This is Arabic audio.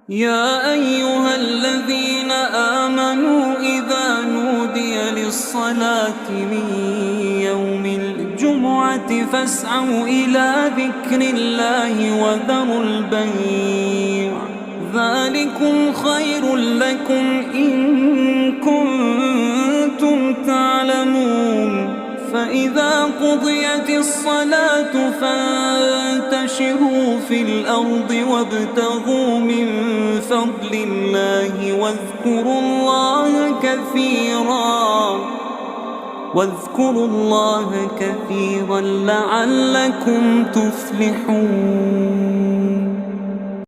يا أيها الذين آمنوا إذا نودي للصلاة من يوم الجمعة فاسعوا إلى ذكر الله وذروا البيع ذلكم خير لكم إن كنتم تعلمون. فإذا قضيت الصلاة فانتشروا في الأرض وابتغوا من فضل الله واذكروا الله كثيرا لعلكم تفلحون.